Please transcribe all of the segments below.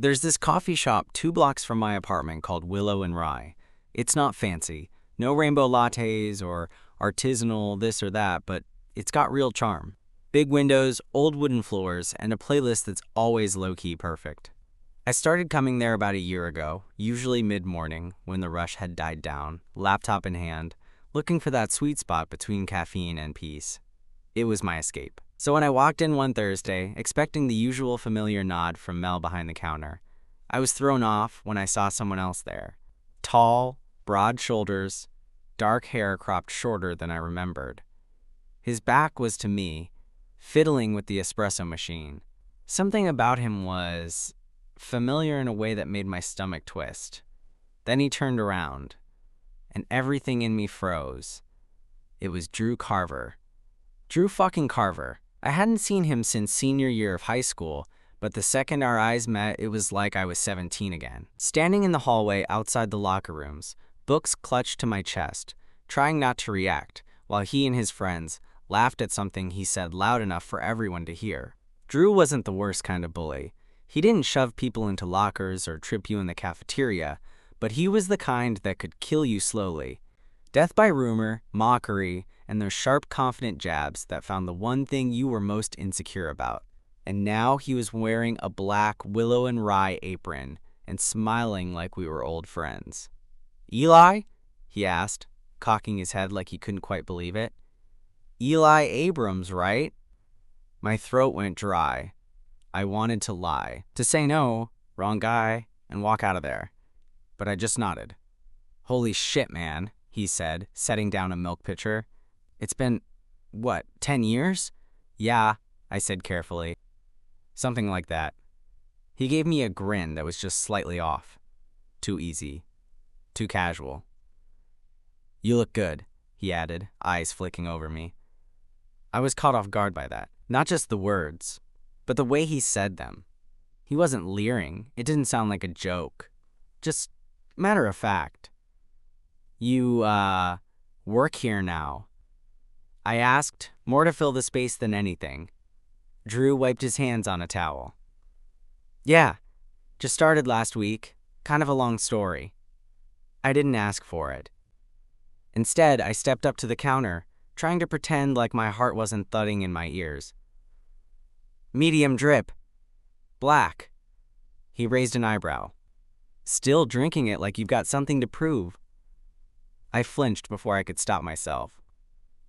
There's this coffee shop 2 blocks from my apartment called Willow and Rye. It's not fancy, no rainbow lattes or artisanal this or that, but it's got real charm. Big windows, old wooden floors, and a playlist that's always low-key perfect. I started coming there about a year ago, usually mid-morning when the rush had died down, laptop in hand, looking for that sweet spot between caffeine and peace. It was my escape. So when I walked in one Thursday, expecting the usual familiar nod from Mel behind the counter, I was thrown off when I saw someone else there. Tall, broad shoulders, dark hair cropped shorter than I remembered. His back was to me, fiddling with the espresso machine. Something about him was familiar in a way that made my stomach twist. Then he turned around, and everything in me froze. It was Drew Carver. Drew fucking Carver. I hadn't seen him since senior year of high school, but the second our eyes met, it was like I was 17 again. Standing in the hallway outside the locker rooms, books clutched to my chest, trying not to react, while he and his friends laughed at something he said loud enough for everyone to hear. Drew wasn't the worst kind of bully. He didn't shove people into lockers or trip you in the cafeteria, but he was the kind that could kill you slowly. Death by rumor, mockery, and those sharp, confident jabs that found the one thing you were most insecure about. And now he was wearing a black Willow and Rye apron and smiling like we were old friends. "Eli?" he asked, cocking his head like he couldn't quite believe it. "Eli Abrams, right?" My throat went dry. I wanted to lie, to say no, wrong guy, and walk out of there. But I just nodded. "Holy shit, man," he said, setting down a milk pitcher. "It's been, 10 years? "Yeah," I said carefully. "Something like that." He gave me a grin that was just slightly off. Too easy. Too casual. "You look good," he added, eyes flicking over me. I was caught off guard by that. Not just the words, but the way he said them. He wasn't leering. It didn't sound like a joke. Just matter of fact. "You, work here now?" I asked, more to fill the space than anything. Drew wiped his hands on a towel. "Yeah, just started last week. Kind of a long story." I didn't ask for it. Instead, I stepped up to the counter, trying to pretend like my heart wasn't thudding in my ears. "Medium drip. Black." He raised an eyebrow. "Still drinking it like you've got something to prove." I flinched before I could stop myself.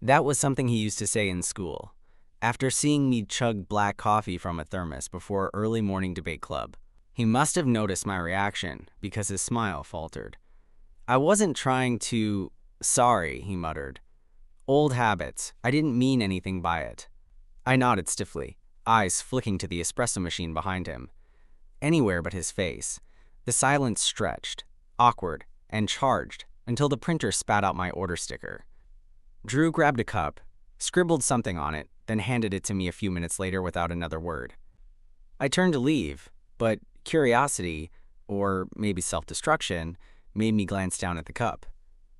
That was something he used to say in school, after seeing me chug black coffee from a thermos before early morning debate club. He must have noticed my reaction, because his smile faltered. "I wasn't trying to—" "Sorry," he muttered. "Old habits. I didn't mean anything by it." I nodded stiffly, eyes flicking to the espresso machine behind him. Anywhere but his face. The silence stretched, awkward, and charged until the printer spat out my order sticker. Drew grabbed a cup, scribbled something on it, then handed it to me a few minutes later without another word. I turned to leave, but curiosity, or maybe self-destruction, made me glance down at the cup.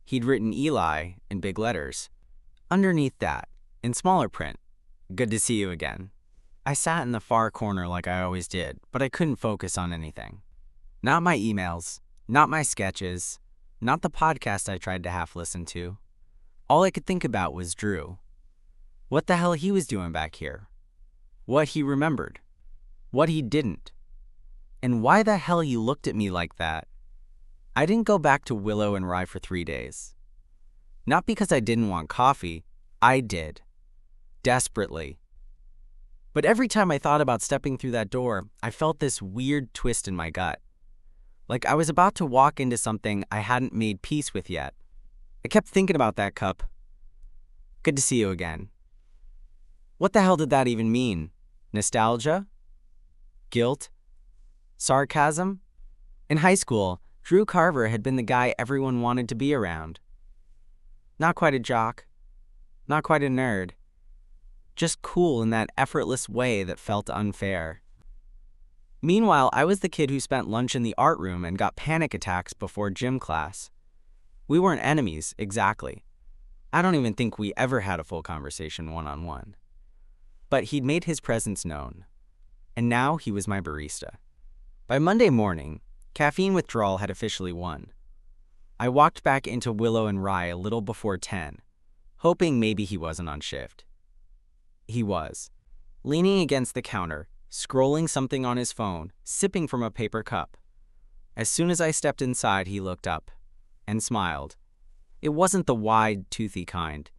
He'd written Eli in big letters. Underneath that, in smaller print, "Good to see you again." I sat in the far corner like I always did, but I couldn't focus on anything. Not my emails, not my sketches, not the podcast I tried to half listen to. All I could think about was Drew. What the hell he was doing back here. What he remembered. What he didn't. And why the hell he looked at me like that. I didn't go back to Willow and Rye for 3 days. Not because I didn't want coffee. I did. Desperately. But every time I thought about stepping through that door, I felt this weird twist in my gut. Like I was about to walk into something I hadn't made peace with yet. I kept thinking about that cup. Good to see you again. What the hell did that even mean? Nostalgia? Guilt? Sarcasm? In high school, Drew Carver had been the guy everyone wanted to be around. Not quite a jock. Not quite a nerd. Just cool in that effortless way that felt unfair. Meanwhile, I was the kid who spent lunch in the art room and got panic attacks before gym class. We weren't enemies, exactly. I don't even think we ever had a full conversation one-on-one. But he'd made his presence known. And now he was my barista. By Monday morning, caffeine withdrawal had officially won. I walked back into Willow and Rye a little before 10, hoping maybe he wasn't on shift. He was, leaning against the counter, scrolling something on his phone, sipping from a paper cup. As soon as I stepped inside, he looked up and smiled. It wasn't the wide, toothy kind.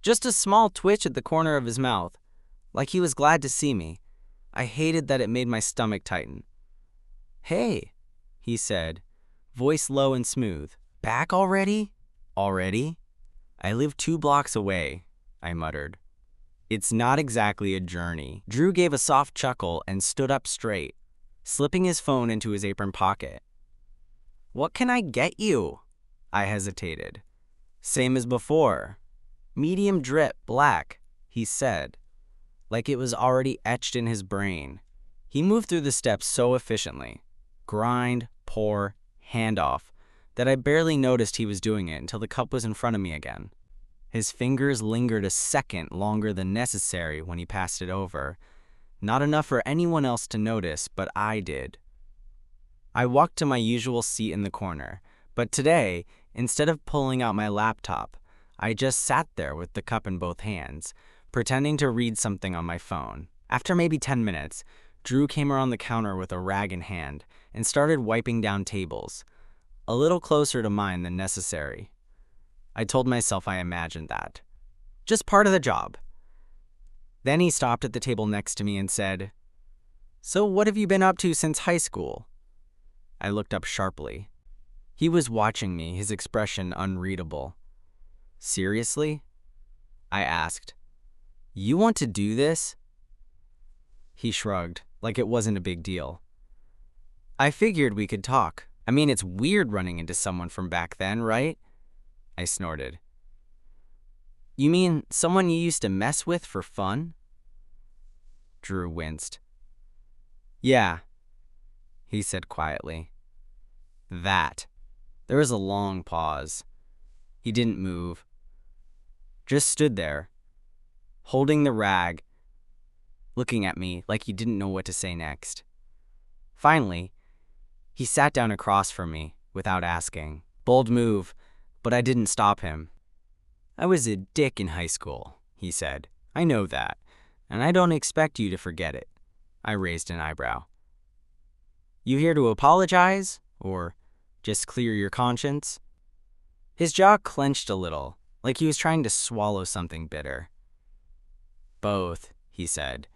Just a small twitch at the corner of his mouth, like he was glad to see me. I hated that it made my stomach tighten. "Hey," he said, voice low and smooth. "Back already?" "Already? I live 2 blocks away," I muttered. "It's not exactly a journey." Drew gave a soft chuckle and stood up straight, slipping his phone into his apron pocket. "What can I get you?" I hesitated. "Same as before. Medium drip, black," he said, like it was already etched in his brain. He moved through the steps so efficiently, grind, pour, handoff, that I barely noticed he was doing it until the cup was in front of me again. His fingers lingered a second longer than necessary when he passed it over. Not enough for anyone else to notice, but I did. I walked to my usual seat in the corner, but today, instead of pulling out my laptop, I just sat there with the cup in both hands, pretending to read something on my phone. After maybe 10 minutes, Drew came around the counter with a rag in hand and started wiping down tables, a little closer to mine than necessary. I told myself I imagined that. Just part of the job. Then he stopped at the table next to me and said, "So what have you been up to since high school?" I looked up sharply. He was watching me, his expression unreadable. "Seriously?" I asked. "You want to do this?" He shrugged, like it wasn't a big deal. "I figured we could talk. I mean, it's weird running into someone from back then, right?" I snorted. "You mean someone you used to mess with for fun?" Drew winced. "Yeah," he said quietly. "That." There was a long pause. He didn't move. Just stood there, holding the rag, looking at me like he didn't know what to say next. Finally, he sat down across from me without asking. Bold move, but I didn't stop him. "I was a dick in high school," he said. "I know that, and I don't expect you to forget it." I raised an eyebrow. "You here to apologize, or just clear your conscience?" His jaw clenched a little, like he was trying to swallow something bitter. "Both," he said.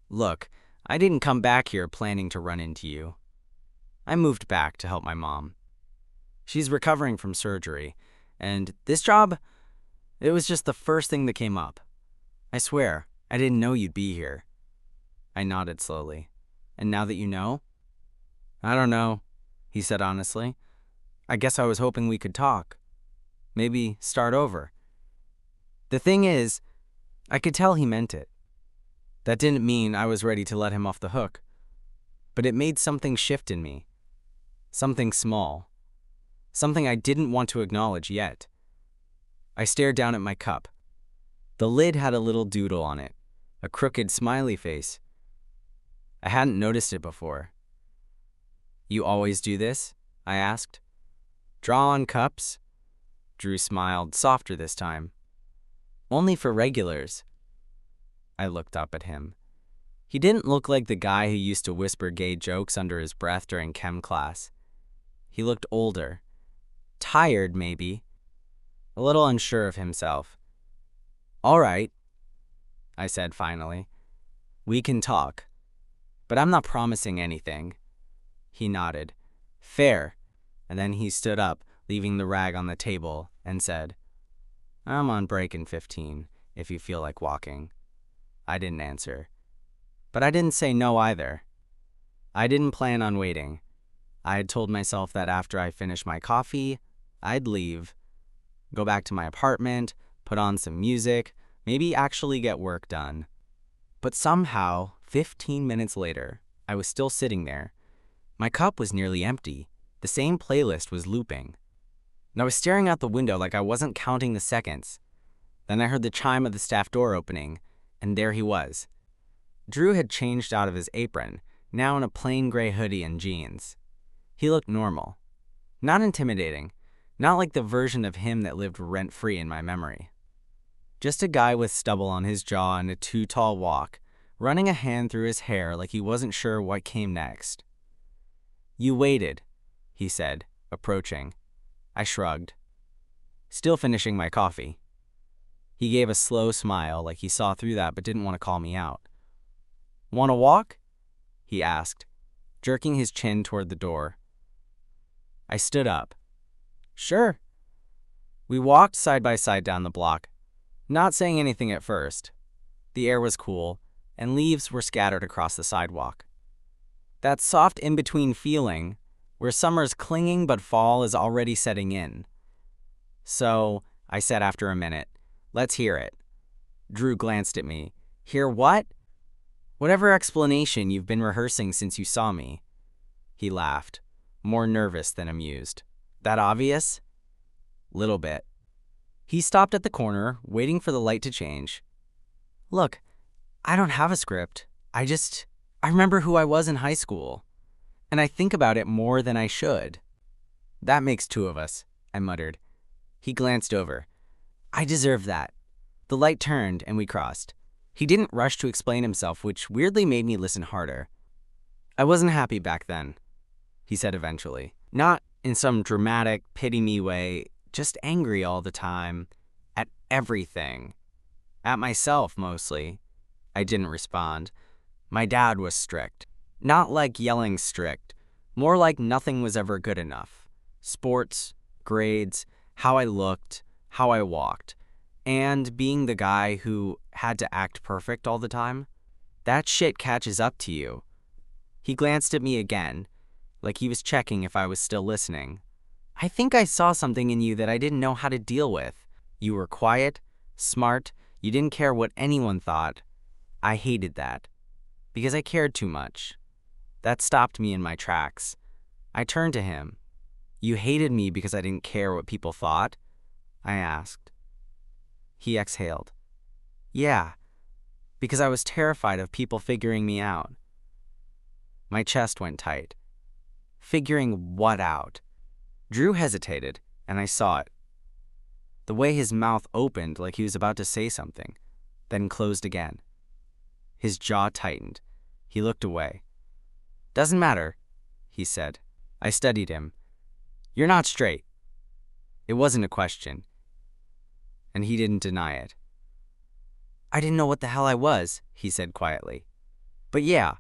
"Look, I didn't come back here planning to run into you. I moved back to help my mom. She's recovering from surgery, and this job, it was just the first thing that came up. I swear, I didn't know you'd be here." I nodded slowly. "And now that you know?" "I don't know," he said honestly. "I guess I was hoping we could talk. Maybe start over." The thing is, I could tell he meant it. That didn't mean I was ready to let him off the hook, but it made something shift in me. Something small. Something I didn't want to acknowledge yet. I stared down at my cup. The lid had a little doodle on it, a crooked smiley face. I hadn't noticed it before. "You always do this?" I asked. "Draw on cups?" Drew smiled, softer this time. "Only for regulars." I looked up at him. He didn't look like the guy who used to whisper gay jokes under his breath during chem class. He looked older. Tired, maybe. A little unsure of himself. "All right," I said finally. "We can talk. But I'm not promising anything." He nodded. "Fair." And then he stood up, leaving the rag on the table, and said, "I'm on break in 15, if you feel like walking." I didn't answer. But I didn't say no either. I didn't plan on waiting. I had told myself that after I finished my coffee, I'd leave, go back to my apartment, put on some music, maybe actually get work done. But somehow, 15 minutes later, I was still sitting there. My cup was nearly empty. The same playlist was looping. And I was staring out the window like I wasn't counting the seconds. Then I heard the chime of the staff door opening, and there he was. Drew had changed out of his apron, now in a plain gray hoodie and jeans. He looked normal. Not intimidating. Not like the version of him that lived rent-free in my memory. Just a guy with stubble on his jaw and a too-tall walk, running a hand through his hair like he wasn't sure what came next. "You waited," he said, approaching. I shrugged, still finishing my coffee. He gave a slow smile like he saw through that but didn't want to call me out. "Want to walk?" he asked, jerking his chin toward the door. I stood up. "Sure." We walked side by side down the block, not saying anything at first. The air was cool, and leaves were scattered across the sidewalk. That soft in-between feeling, where summer's clinging but fall is already setting in. "So," I said after a minute, "let's hear it." Drew glanced at me. "Hear what?" "Whatever explanation you've been rehearsing since you saw me." He laughed, more nervous than amused. "That obvious?" "Little bit." He stopped at the corner, waiting for the light to change. "Look, I don't have a script. I remember who I was in high school. And I think about it more than I should." "That makes two of us," I muttered. He glanced over. "I deserve that." The light turned and we crossed. He didn't rush to explain himself, which weirdly made me listen harder. "I wasn't happy back then," he said eventually. "Not in some dramatic, pity-me way, just angry all the time. At everything. At myself, mostly." I didn't respond. My dad was strict. Not like yelling strict. More like nothing was ever good enough. Sports, grades, how I looked, how I walked. And being the guy who had to act perfect all the time. That shit catches up to you. He glanced at me again, like he was checking if I was still listening. "I think I saw something in you that I didn't know how to deal with. You were quiet, smart, you didn't care what anyone thought. I hated that. Because I cared too much. That stopped me in my tracks." I turned to him. "You hated me because I didn't care what people thought?" I asked. He exhaled. "Yeah, because I was terrified of people figuring me out." My chest went tight. Figuring what out? Drew hesitated, and I saw it. The way his mouth opened like he was about to say something, then closed again. His jaw tightened. He looked away. "Doesn't matter," he said. I studied him. "You're not straight." It wasn't a question, and he didn't deny it. "I didn't know what the hell I was," he said quietly. "But yeah,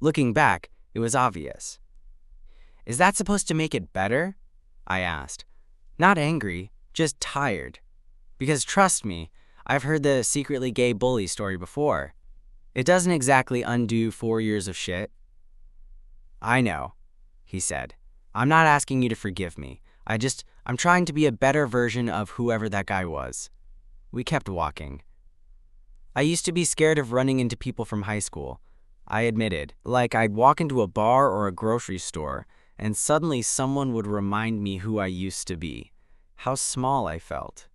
looking back, it was obvious." "Is that supposed to make it better?" I asked. Not angry, just tired. Because trust me, I've heard the secretly gay bully story before. It doesn't exactly undo 4 years of shit. "I know," he said. "I'm not asking you to forgive me. I'm trying to be a better version of whoever that guy was." We kept walking. "I used to be scared of running into people from high school," I admitted. Like I'd walk into a bar or a grocery store, and suddenly someone would remind me who I used to be. How small I felt.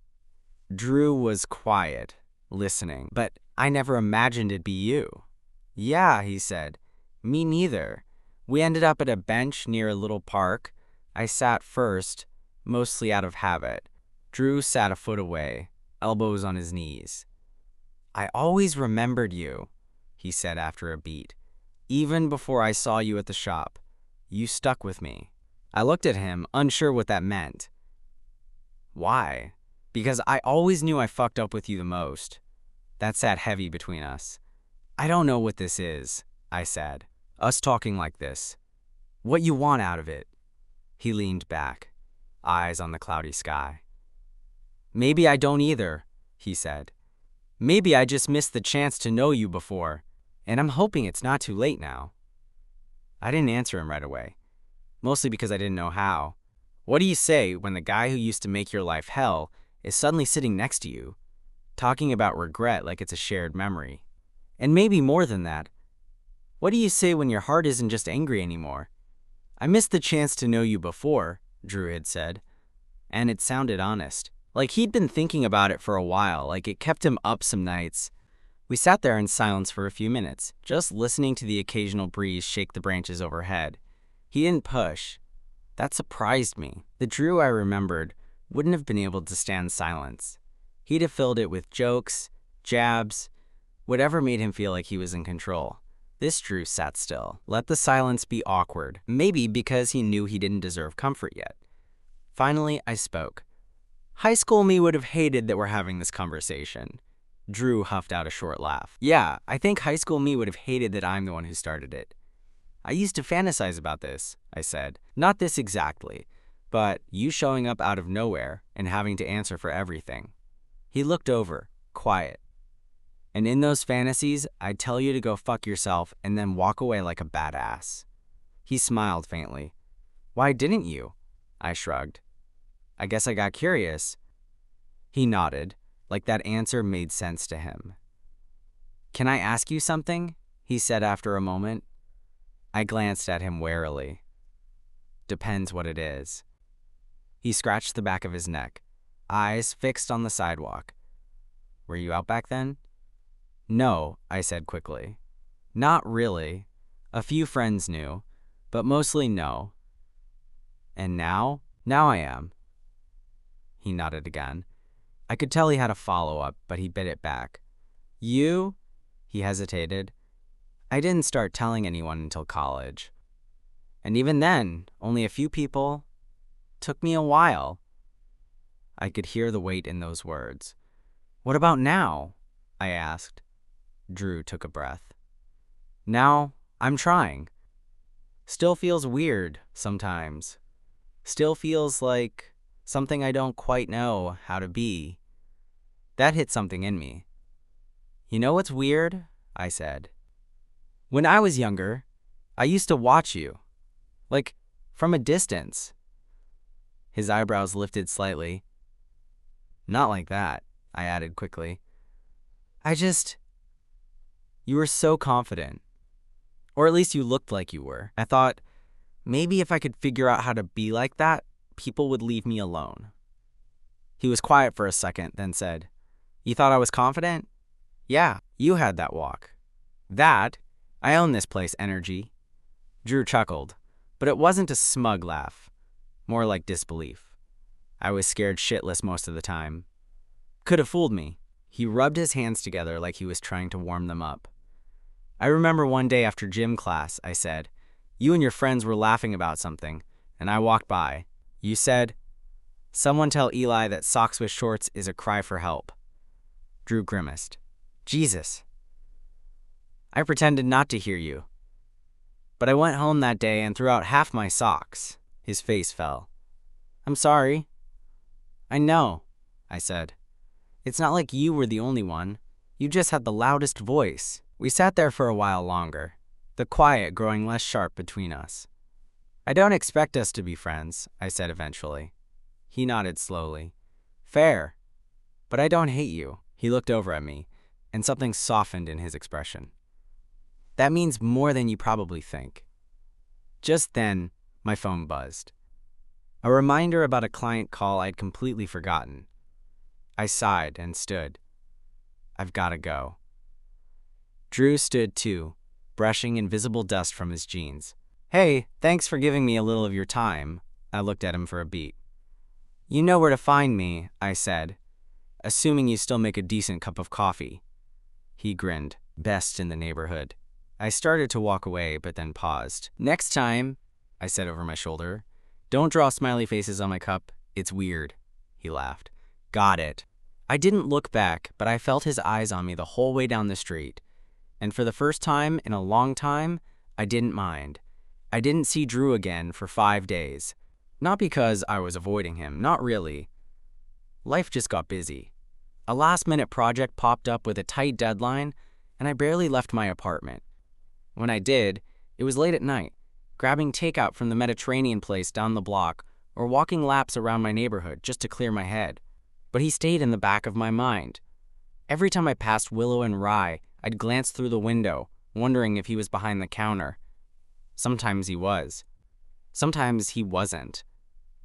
Drew was quiet, listening, but I never imagined it'd be you. "Yeah," he said. "Me neither." We ended up at a bench near a little park. I sat first, mostly out of habit. Drew sat a foot away, elbows on his knees. "I always remembered you," he said after a beat. "Even before I saw you at the shop. You stuck with me." I looked at him, unsure what that meant. "Why?" "Because I always knew I fucked up with you the most." That sat heavy between us. "I don't know what this is," I said. "Us talking like this. What you want out of it." He leaned back, eyes on the cloudy sky. "Maybe I don't either," he said. "Maybe I just missed the chance to know you before, and I'm hoping it's not too late now." I didn't answer him right away, mostly because I didn't know how. What do you say when the guy who used to make your life hell is suddenly sitting next to you, talking about regret like it's a shared memory? And maybe more than that, what do you say when your heart isn't just angry anymore? "I missed the chance to know you before," Drew had said, and it sounded honest. Like he'd been thinking about it for a while, like it kept him up some nights. We sat there in silence for a few minutes, just listening to the occasional breeze shake the branches overhead. He didn't push. That surprised me. The Drew I remembered wouldn't have been able to stand silence. He'd have filled it with jokes, jabs, whatever made him feel like he was in control. This Drew sat still, let the silence be awkward, maybe because he knew he didn't deserve comfort yet. Finally, I spoke. High school me would have hated that we're having this conversation. Drew huffed out a short laugh. Yeah, I think high school me would have hated that I'm the one who started it. I used to fantasize about this, I said. Not this exactly, but you showing up out of nowhere and having to answer for everything. He looked over, quiet. And in those fantasies, I'd tell you to go fuck yourself and then walk away like a badass. He smiled faintly. Why didn't you? I shrugged. I guess I got curious. He nodded, like that answer made sense to him. Can I ask you something? He said after a moment. I glanced at him warily. Depends what it is. He scratched the back of his neck, eyes fixed on the sidewalk. Were you out back then? No, I said quickly. Not really. A few friends knew, but mostly no. And now? Now I am. He nodded again. I could tell he had a follow-up, but he bit it back. You? He hesitated. I didn't start telling anyone until college. And even then, only a few people. Took me a while. I could hear the weight in those words. What about now? I asked. Drew took a breath. Now, I'm trying. Still feels weird sometimes. Still feels like something I don't quite know how to be. That hit something in me. You know what's weird? I said. When I was younger, I used to watch you. Like, from a distance. His eyebrows lifted slightly. Not like that, I added quickly. You were so confident. Or at least you looked like you were. I thought, maybe if I could figure out how to be like that, people would leave me alone. He was quiet for a second, then said, You thought I was confident? Yeah, you had that walk. That, I own this place energy. Drew chuckled, but it wasn't a smug laugh, more like disbelief. I was scared shitless most of the time. Could have fooled me. He rubbed his hands together like he was trying to warm them up. I remember one day after gym class, I said, You and your friends were laughing about something, and I walked by. You said, Someone tell Eli that socks with shorts is a cry for help. Drew grimaced. Jesus. I pretended not to hear you. But I went home that day and threw out half my socks. His face fell. I'm sorry. I know, I said. It's not like you were the only one. You just had the loudest voice. We sat there for a while longer, the quiet growing less sharp between us. I don't expect us to be friends, I said eventually. He nodded slowly. Fair. But I don't hate you. He looked over at me, and something softened in his expression. That means more than you probably think. Just then, my phone buzzed. A reminder about a client call I'd completely forgotten. I sighed and stood. I've got to go. Drew stood too, brushing invisible dust from his jeans. Hey, thanks for giving me a little of your time. I looked at him for a beat. You know where to find me, I said, assuming you still make a decent cup of coffee. He grinned. Best in the neighborhood. I started to walk away, but then paused. Next time, I said over my shoulder, don't draw smiley faces on my cup. It's weird. He laughed. Got it. I didn't look back, but I felt his eyes on me the whole way down the street. And for the first time in a long time, I didn't mind. I didn't see Drew again for 5 days. Not because I was avoiding him, not really. Life just got busy. A last-minute project popped up with a tight deadline, and I barely left my apartment. When I did, it was late at night, grabbing takeout from the Mediterranean place down the block or walking laps around my neighborhood just to clear my head. But he stayed in the back of my mind. Every time I passed Willow and Rye, I'd glance through the window, wondering if he was behind the counter. Sometimes he was. Sometimes he wasn't.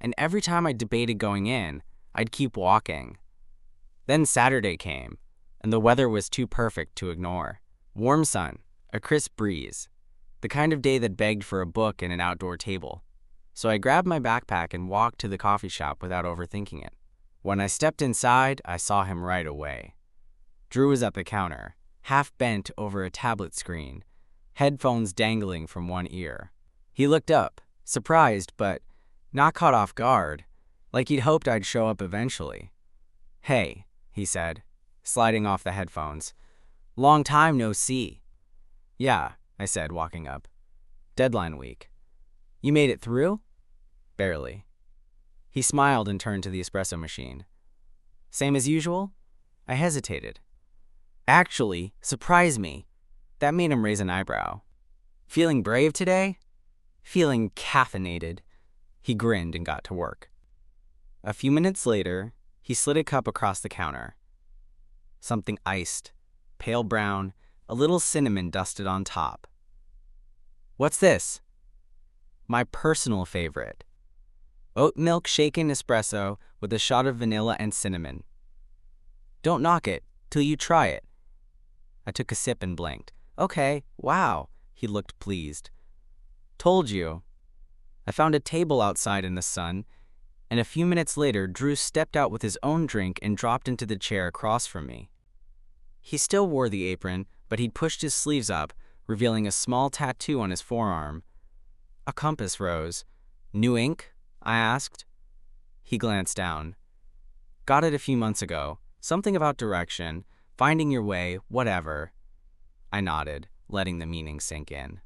And every time I debated going in, I'd keep walking. Then Saturday came. and the weather was too perfect to ignore. Warm sun, a crisp breeze, the kind of day that begged for a book and an outdoor table. So I grabbed my backpack and walked to the coffee shop without overthinking it. When I stepped inside, I saw him right away. Drew was at the counter, half bent over a tablet screen, headphones dangling from one ear. He looked up, surprised but not caught off guard, like he'd hoped I'd show up eventually. "Hey," he said, sliding off the headphones. "Long time no see." "Yeah," I said, walking up. "Deadline week." "You made it through?" "Barely." He smiled and turned to the espresso machine. "Same as usual?" I hesitated. "Actually, surprise me." That made him raise an eyebrow. "Feeling brave today?" "Feeling caffeinated." He grinned and got to work. A few minutes later, he slid a cup across the counter. Something iced, pale brown, a little cinnamon dusted on top. "What's this?" "My personal favorite. Oat milk shaken espresso with a shot of vanilla and cinnamon." "Don't knock it till you try it." I took a sip and blinked. "Okay, wow." He looked pleased. "Told you." I found a table outside in the sun, and a few minutes later, Drew stepped out with his own drink and dropped into the chair across from me. He still wore the apron, but he'd pushed his sleeves up, revealing a small tattoo on his forearm. A compass rose. "New ink?" I asked. He glanced down. "Got it a few months ago. Something about direction, finding your way, whatever." I nodded, letting the meaning sink in.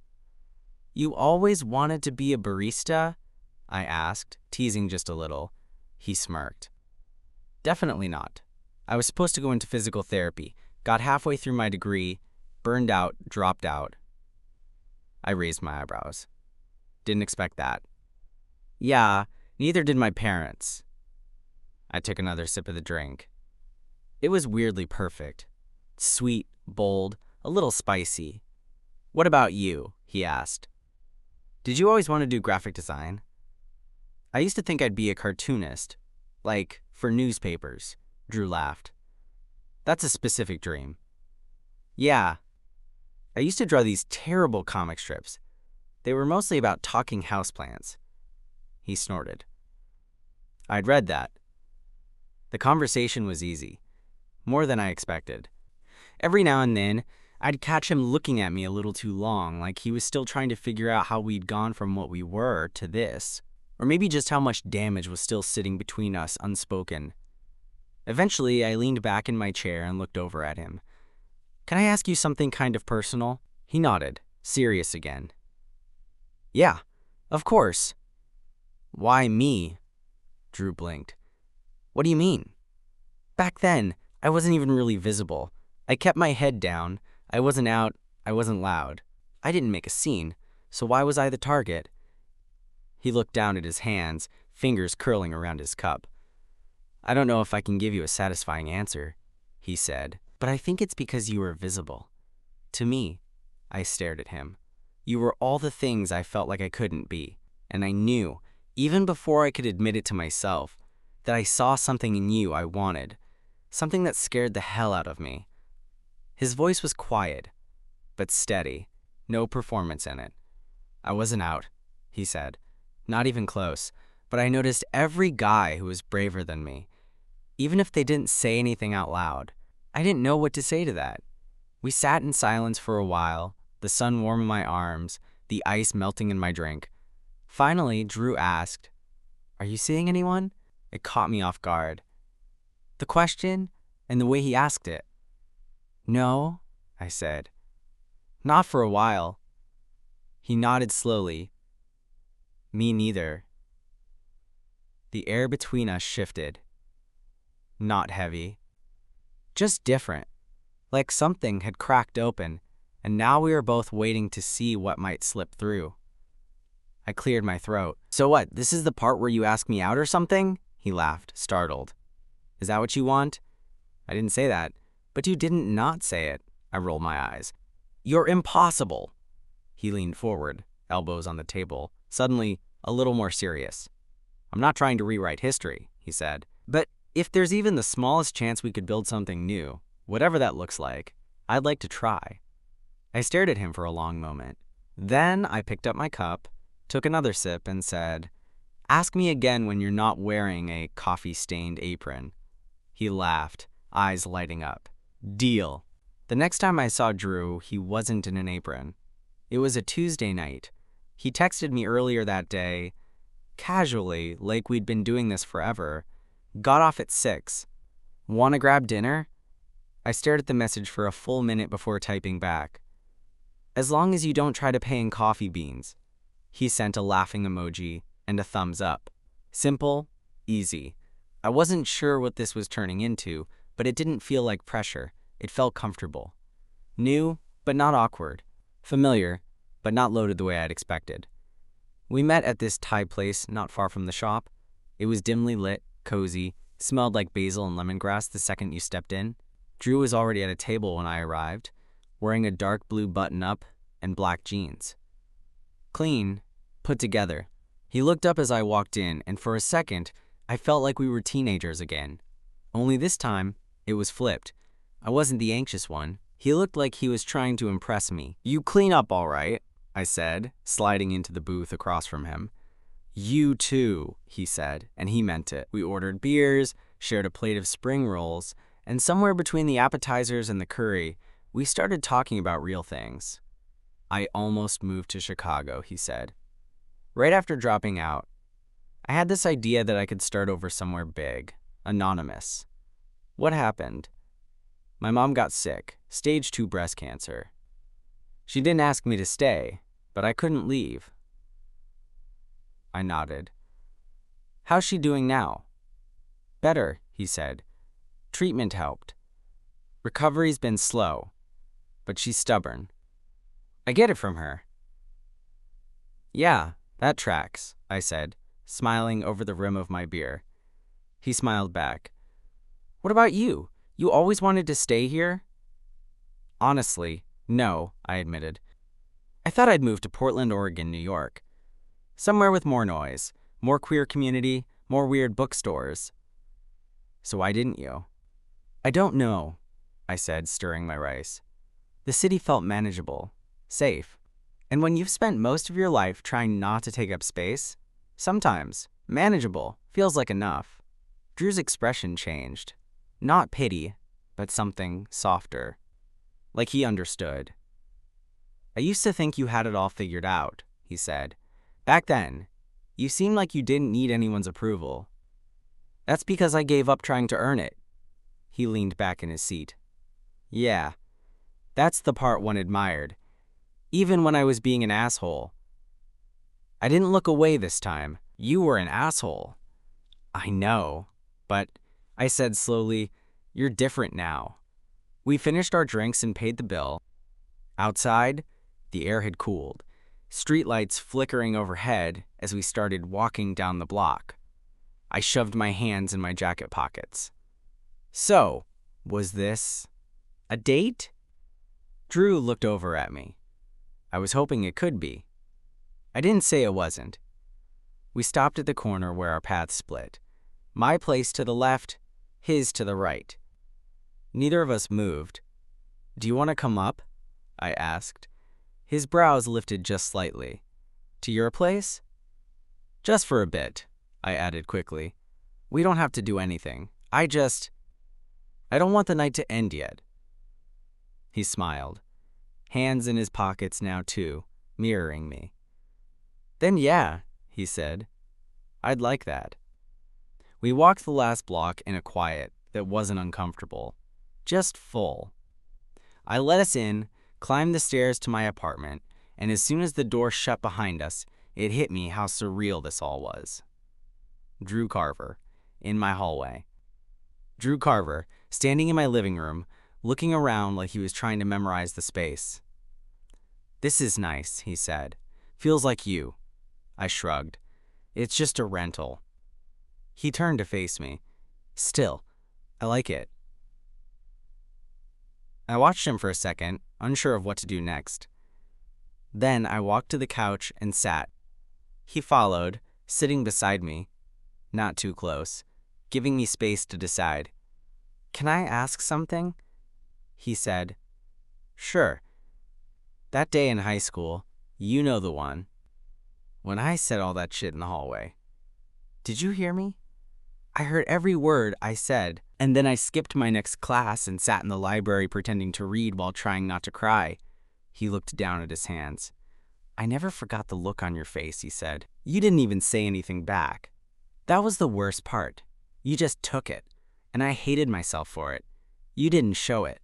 "You always wanted to be a barista?" I asked, teasing just a little. He smirked. "Definitely not. I was supposed to go into physical therapy, got halfway through my degree, burned out, dropped out." I raised my eyebrows. "Didn't expect that." "Yeah, neither did my parents." I took another sip of the drink. It was weirdly perfect. Sweet, bold, a little spicy. "What about you?" he asked. "Did you always want to do graphic design?" "I used to think I'd be a cartoonist, like for newspapers." Drew laughed. "That's a specific dream." "Yeah. I used to draw these terrible comic strips. They were mostly about talking houseplants." He snorted. I'd read that. The conversation was easy, more than I expected. Every now and then, I'd catch him looking at me a little too long, like he was still trying to figure out how we'd gone from what we were to this, or maybe just how much damage was still sitting between us unspoken. Eventually, I leaned back in my chair and looked over at him. "Can I ask you something kind of personal?" He nodded, serious again. "Yeah, of course." "Why me?" Drew blinked. "What do you mean?" "Back then, I wasn't even really visible. I kept my head down. I wasn't out. I wasn't loud. I didn't make a scene, so why was I the target?" He looked down at his hands, fingers curling around his cup. "I don't know if I can give you a satisfying answer," he said, "but I think it's because you were visible. To me." I stared at him. "You were all the things I felt like I couldn't be, and I knew, even before I could admit it to myself, that I saw something in you I wanted, something that scared the hell out of me." His voice was quiet, but steady, no performance in it. "I wasn't out," he said. "Not even close, but I noticed every guy who was braver than me, even if they didn't say anything out loud. I didn't know what to say to that." We sat in silence for a while, the sun warm in my arms, the ice melting in my drink. Finally, Drew asked, "Are you seeing anyone?" It caught me off guard. The question and the way he asked it. "No," I said. "Not for a while." He nodded slowly. "Me neither." The air between us shifted. Not heavy. Just different. Like something had cracked open, and now we were both waiting to see what might slip through. I cleared my throat. "So what, this is the part where you ask me out or something?" He laughed, startled. "Is that what you want?" "I didn't say that." "But you didn't not say it." I rolled my eyes. "You're impossible." He leaned forward, elbows on the table, suddenly a little more serious. "I'm not trying to rewrite history," he said. "But if there's even the smallest chance we could build something new, Whatever that looks like, I'd like to try. I stared at him for a long moment. Then I picked up my cup, took another sip, and said, "Ask me again when you're not wearing a coffee-stained apron." He laughed, eyes lighting up. Deal. The next time I saw Drew, he wasn't in an apron. It was a Tuesday night. He texted me earlier that day, casually, like we'd been doing this forever. Got off at 6. "Wanna grab dinner?" I stared at the message for a full minute before typing back. "As long as you don't try to pay in coffee beans." He sent a laughing emoji and a thumbs up. Simple, easy. I wasn't sure what this was turning into, but it didn't feel like pressure. It felt comfortable. New, but not awkward. Familiar, but not loaded the way I'd expected. We met at this Thai place not far from the shop. It was dimly lit, cozy, smelled like basil and lemongrass the second you stepped in. Drew was already at a table when I arrived, wearing a dark blue button-up and black jeans. Clean, put together. He looked up as I walked in, and for a second, I felt like we were teenagers again. Only this time, it was flipped. I wasn't the anxious one. He looked like he was trying to impress me. "You clean up all right," I said, sliding into the booth across from him. "You too," he said, and he meant it. We ordered beers, shared a plate of spring rolls, and somewhere between the appetizers and the curry, we started talking about real things. "I almost moved to Chicago," he said. Right after dropping out, I had this idea that I could start over somewhere big, anonymous. What happened? My mom got sick, stage 2 breast cancer. She didn't ask me to stay, but I couldn't leave. I nodded. "How's she doing now?" "Better," he said. "Treatment helped. Recovery's been slow, but she's stubborn." I get it from her. "Yeah, that tracks," I said, smiling over the rim of my beer. He smiled back. "What about you? You always wanted to stay here?" "Honestly, no," I admitted. "I thought I'd move to Portland, Oregon, New York. Somewhere with more noise, more queer community, more weird bookstores." "So why didn't you?" "I don't know," I said, stirring my rice. The city felt manageable, safe. And when you've spent most of your life trying not to take up space, sometimes manageable feels like enough. Drew's expression changed. Not pity, but something softer. Like he understood. "I used to think you had it all figured out," he said. "Back then, you seemed like you didn't need anyone's approval." "That's because I gave up trying to earn it." He leaned back in his seat. "Yeah, that's the part one admired. Even when I was being an asshole." I didn't look away this time. "You were an asshole." "I know, but," I said slowly, "you're different now." We finished our drinks and paid the bill. Outside, the air had cooled, streetlights flickering overhead as we started walking down the block. I shoved my hands in my jacket pockets. So, was this a date? Drew looked over at me. I was hoping it could be. I didn't say it wasn't. We stopped at the corner where our paths split. My place to the left, his to the right. Neither of us moved. "Do you want to come up?" I asked. His brows lifted just slightly. "To your place?" "Just for a bit," I added quickly. "We don't have to do anything. I don't want the night to end yet." He smiled, hands in his pockets now too, mirroring me. "Then yeah," he said. "I'd like that." We walked the last block in a quiet that wasn't uncomfortable, just full. I let us in, climbed the stairs to my apartment, and as soon as the door shut behind us, it hit me how surreal this all was. Drew Carver, in my hallway. Drew Carver, standing in my living room, looking around like he was trying to memorize the space. "This is nice," he said. "Feels like you." I shrugged. "It's just a rental." He turned to face me. "Still, I like it." I watched him for a second, unsure of what to do next. Then I walked to the couch and sat. He followed, sitting beside me, not too close, giving me space to decide. "Can I ask something?" He said, "Sure, that day in high school, you know the one, when I said all that shit in the hallway. Did you hear me? I heard every word I said, and then I skipped my next class and sat in the library pretending to read while trying not to cry." He looked down at his hands. "I never forgot the look on your face," he said. "You didn't even say anything back. That was the worst part. You just took it, and I hated myself for it. You didn't show it.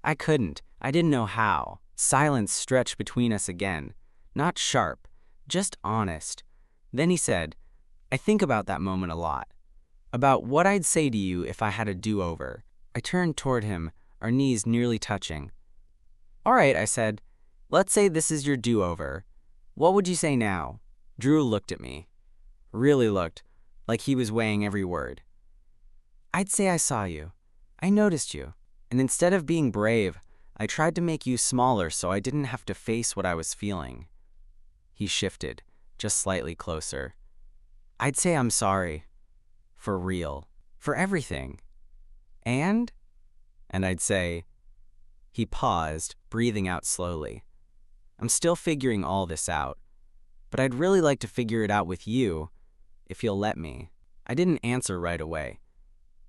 I couldn't. I didn't know how." Silence stretched between us again. Not sharp, just honest. Then he said, "I think about that moment a lot. About what I'd say to you if I had a do-over." I turned toward him, our knees nearly touching. "All right," I said. "Let's say this is your do-over. What would you say now?" Drew looked at me. Really looked, like he was weighing every word. "I'd say I saw you. I noticed you. And instead of being brave, I tried to make you smaller so I didn't have to face what I was feeling." He shifted, just slightly closer. "I'd say I'm sorry. For real. For everything. And I'd say," he paused, breathing out slowly, "I'm still figuring all this out. But I'd really like to figure it out with you, if you'll let me." I didn't answer right away.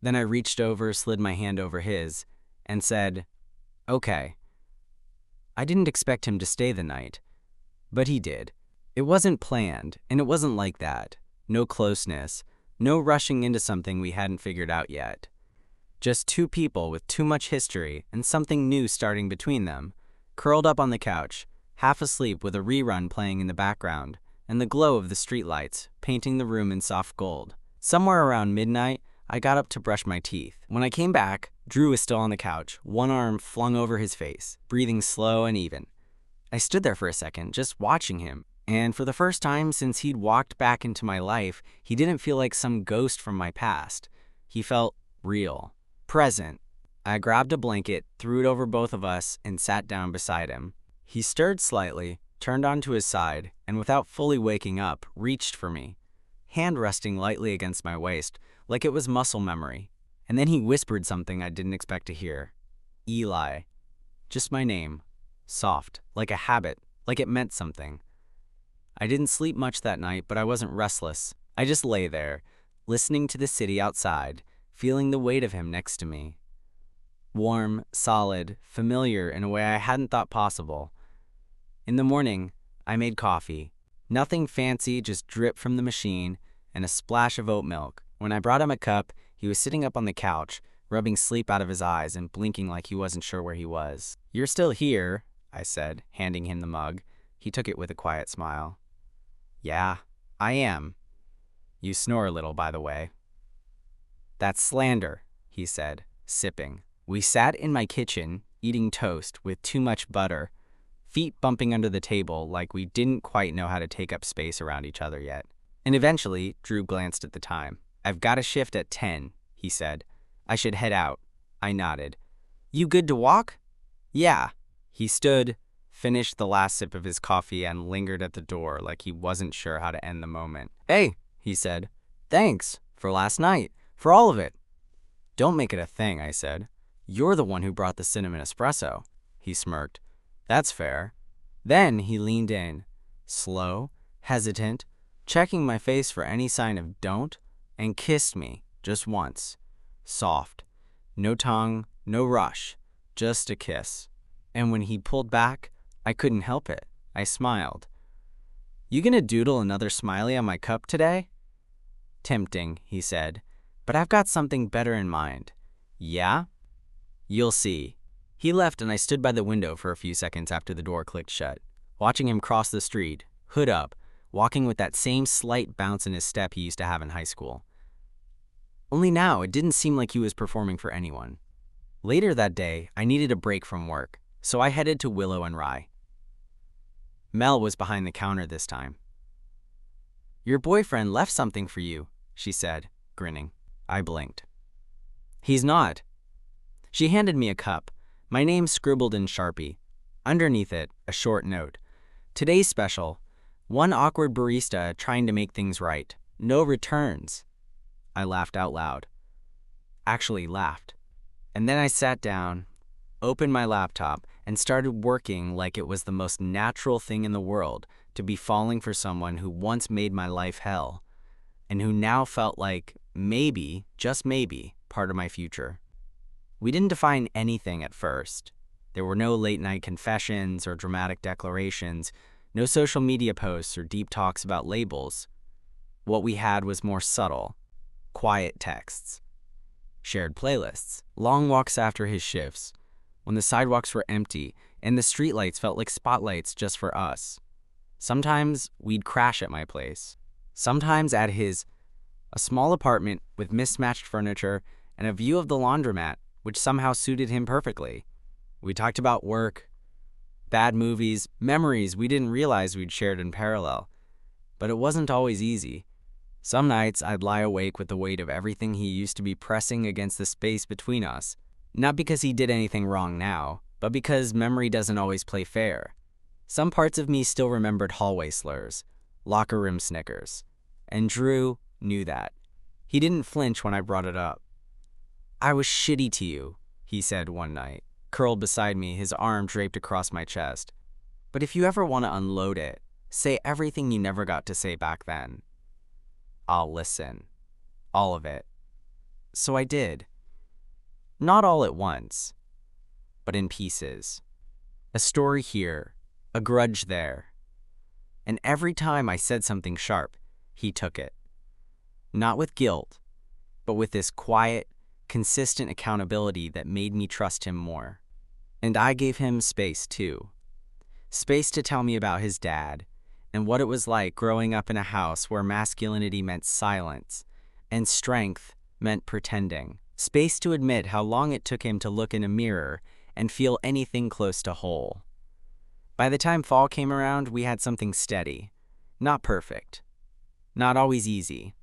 Then I reached over, slid my hand over his, and said, "Okay." I didn't expect him to stay the night, but he did. It wasn't planned, and it wasn't like that. No closeness, no rushing into something we hadn't figured out yet. Just two people with too much history and something new starting between them, curled up on the couch, half asleep with a rerun playing in the background, and the glow of the streetlights painting the room in soft gold. Somewhere around midnight, I got up to brush my teeth. When I came back, Drew was still on the couch, one arm flung over his face, breathing slow and even. I stood there for a second, just watching him, and for the first time since he'd walked back into my life, he didn't feel like some ghost from my past. He felt real, present. I grabbed a blanket, threw it over both of us, and sat down beside him. He stirred slightly, turned onto his side, and without fully waking up, reached for me, hand resting lightly against my waist, like it was muscle memory. And then he whispered something I didn't expect to hear. Eli. Just my name. Soft, like a habit, like it meant something. I didn't sleep much that night, but I wasn't restless. I just lay there, listening to the city outside, feeling the weight of him next to me. Warm, solid, familiar in a way I hadn't thought possible. In the morning, I made coffee. Nothing fancy, just drip from the machine and a splash of oat milk. When I brought him a cup, he was sitting up on the couch, rubbing sleep out of his eyes and blinking like he wasn't sure where he was. "You're still here," I said, handing him the mug. He took it with a quiet smile. "Yeah, I am. You snore a little, by the way." "That's slander," he said, sipping. We sat in my kitchen, eating toast with too much butter, feet bumping under the table like we didn't quite know how to take up space around each other yet. And eventually, Drew glanced at the time. "I've got a shift at 10, he said. "I should head out." I nodded. "You good to walk?" "Yeah." He stood, finished the last sip of his coffee, and lingered at the door like he wasn't sure how to end the moment. "Hey," he said. "Thanks for last night, for all of it." "Don't make it a thing," I said. "You're the one who brought the cinnamon espresso." He smirked. "That's fair." Then he leaned in, slow, hesitant, checking my face for any sign of don't, and kissed me just once. Soft. No tongue, no rush, just a kiss. And when he pulled back, I couldn't help it. I smiled. "You gonna doodle another smiley on my cup today?" "Tempting," he said, "but I've got something better in mind." "Yeah?" "You'll see." He left and I stood by the window for a few seconds after the door clicked shut, watching him cross the street, hood up, walking with that same slight bounce in his step he used to have in high school. Only now, it didn't seem like he was performing for anyone. Later that day, I needed a break from work, so I headed to Willow and Rye. Mel was behind the counter this time. "Your boyfriend left something for you," she said, grinning. I blinked. "He's not." She handed me a cup, my name scribbled in Sharpie. Underneath it, a short note. "Today's special. One awkward barista trying to make things right. No returns." I laughed out loud. Actually laughed. And then I sat down, opened my laptop, and started working like it was the most natural thing in the world to be falling for someone who once made my life hell, and who now felt like maybe, just maybe, part of my future. We didn't define anything at first. There were no late-night confessions or dramatic declarations, no social media posts or deep talks about labels. What we had was more subtle, quiet texts, shared playlists, long walks after his shifts, when the sidewalks were empty and the streetlights felt like spotlights just for us. Sometimes we'd crash at my place. Sometimes at his, a small apartment with mismatched furniture and a view of the laundromat, which somehow suited him perfectly. We talked about work, bad movies, memories we didn't realize we'd shared in parallel. But it wasn't always easy. Some nights I'd lie awake with the weight of everything he used to be pressing against the space between us. Not because he did anything wrong now, but because memory doesn't always play fair. Some parts of me still remembered hallway slurs, locker room snickers, and Drew knew that. He didn't flinch when I brought it up. "I was shitty to you," he said one night, curled beside me, his arm draped across my chest. "But if you ever want to unload it, say everything you never got to say back then. I'll listen. All of it." So I did. Not all at once, but in pieces. A story here, a grudge there. And every time I said something sharp, he took it. Not with guilt, but with this quiet, consistent accountability that made me trust him more. And I gave him space too. Space to tell me about his dad and what it was like growing up in a house where masculinity meant silence and strength meant pretending. Space to admit how long it took him to look in a mirror and feel anything close to whole. By the time fall came around, we had something steady. Not perfect. Not always easy.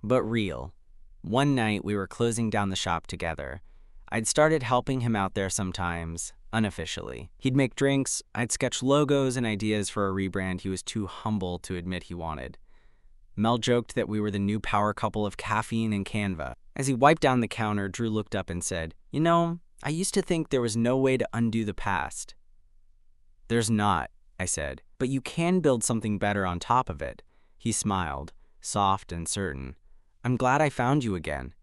But real. One night we were closing down the shop together. I'd started helping him out there sometimes, unofficially. He'd make drinks, I'd sketch logos and ideas for a rebrand he was too humble to admit he wanted. Mel joked that we were the new power couple of caffeine and Canva. As he wiped down the counter, Drew looked up and said, "You know, I used to think there was no way to undo the past." "There's not," I said, "but you can build something better on top of it." He smiled, soft and certain. "I'm glad I found you again."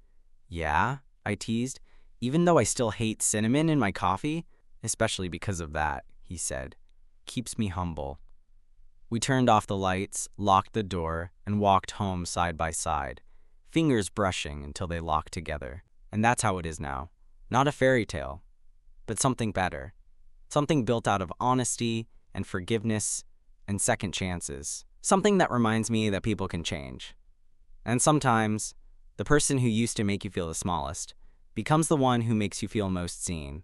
"Yeah?" I teased. "Even though I still hate cinnamon in my coffee?" "Especially because of that," he said. "Keeps me humble." We turned off the lights, locked the door, and walked home side by side, fingers brushing until they locked together. And that's how it is now. Not a fairy tale, but something better. Something built out of honesty and forgiveness and second chances. Something that reminds me that people can change. And sometimes, the person who used to make you feel the smallest becomes the one who makes you feel most seen.